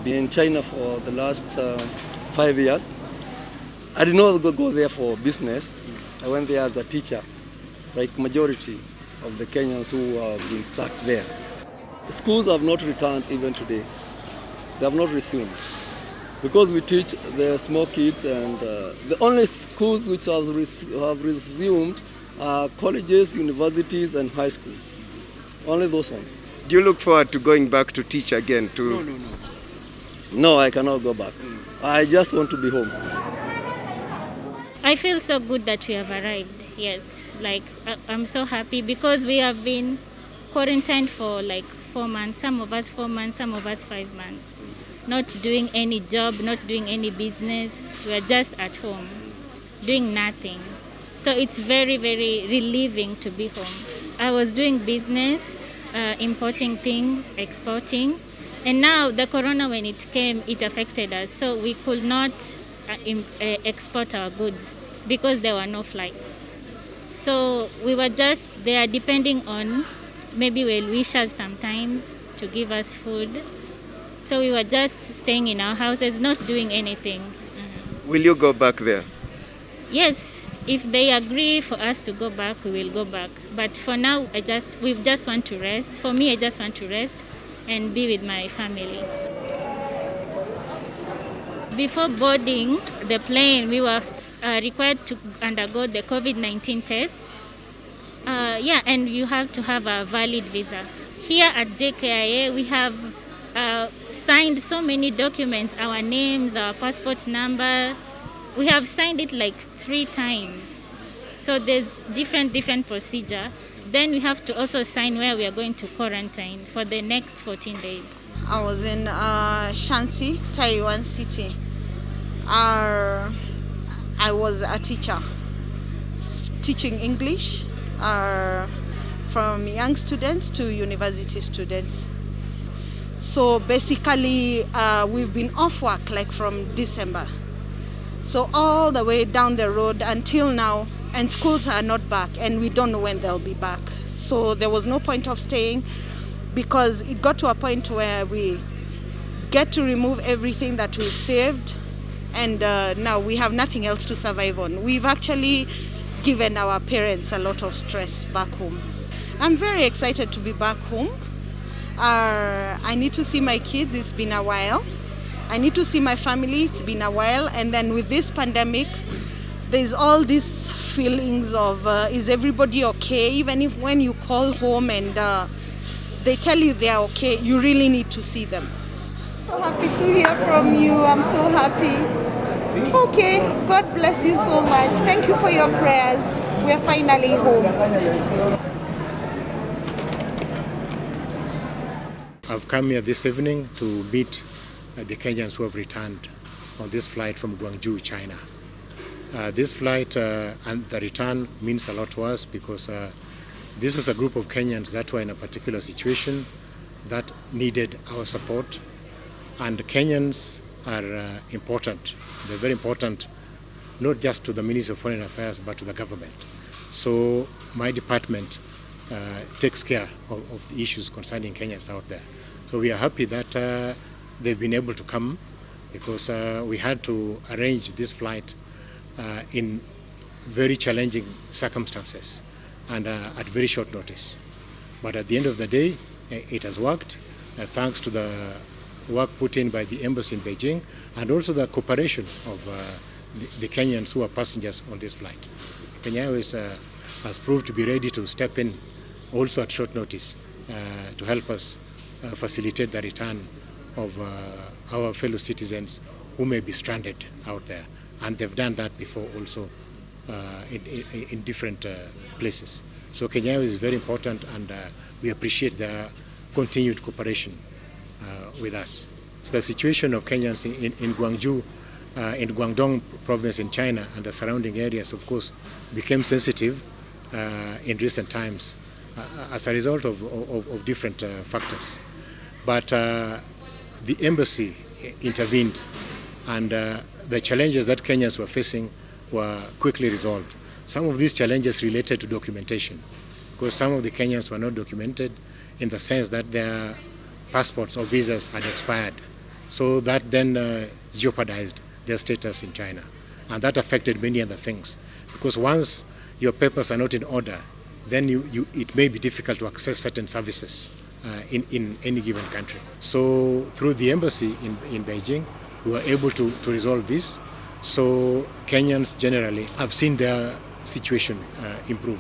Been in China for the last 5 years. I did not go there for business. I went there as a teacher, like majority of the Kenyans who have been stuck there. Schools have not returned even today. They have not resumed. Because we teach the small kids, and the only schools which have resumed are colleges, universities, and high schools. Only those ones. Do you look forward to going back to teach again? No. No, I cannot go back. I just want to be home. I feel so good that we have arrived, yes. Like, I'm so happy because we have been quarantined for like 4 months, some of us 4 months, some of us 5 months. Not doing any job, not doing any business. We are just at home, doing nothing. So it's very, very relieving to be home. I was doing business, importing things, exporting. And now the corona, when it came, it affected us. So we could not export our goods because there were no flights. So we were just there depending on maybe well-wishers sometimes to give us food. So we were just staying in our houses, not doing anything. Will you go back there? Yes, if they agree for us to go back, we will go back. But for now, we just want to rest. For me, I just want to rest and be with my family. Before boarding the plane, we were required to undergo the COVID-19 test. And you have to have a valid visa. Here at JKIA, we have signed so many documents, our names, our passport number. We have signed it like 3 times. So there's different procedure. Then we have to also sign where we are going to quarantine for the next 14 days. I was in Shanxi, Taiwan City. I was a teacher, teaching English from young students to university students. So basically, we've been off work like from December. So all the way down the road until now, and schools are not back, and we don't know when they'll be back. So there was no point of staying because it got to a point where we get to remove everything that we've saved, and now we have nothing else to survive on. We've actually given our parents a lot of stress back home. I'm very excited to be back home. I need to see my kids, it's been a while. I need to see my family, it's been a while. And then with this pandemic, there's all these feelings of, is everybody okay? Even if when you call home and they tell you they're okay, you really need to see them. So happy to hear from you, I'm so happy. Okay, God bless you so much. Thank you for your prayers. We're finally home. I've come here this evening to meet the Kenyans who have returned on this flight from Guangzhou, China. This flight and the return means a lot to us because this was a group of Kenyans that were in a particular situation that needed our support. And Kenyans are important. They're very important, not just to the Ministry of Foreign Affairs, but to the government. So my department takes care of the issues concerning Kenyans out there. So we are happy that they've been able to come because we had to arrange this flight in very challenging circumstances and at very short notice. But at the end of the day, it has worked thanks to the work put in by the embassy in Beijing and also the cooperation of the Kenyans who are passengers on this flight. Kenya Airways has proved to be ready to step in also at short notice to help us facilitate the return of our fellow citizens who may be stranded out there. And they've done that before also in different places. So Kenya Airways is very important, and we appreciate their continued cooperation with us. So the situation of Kenyans in Guangzhou, in Guangdong province in China and the surrounding areas, of course, became sensitive in recent times as a result of different factors. But the embassy intervened, and the challenges that Kenyans were facing were quickly resolved. Some of these challenges related to documentation, because some of the Kenyans were not documented in the sense that their passports or visas had expired. So that then jeopardized their status in China. And that affected many other things. Because once your papers are not in order, then it may be difficult to access certain services in any given country. So through the embassy in Beijing, we were able to resolve this. So Kenyans generally have seen their situation improve.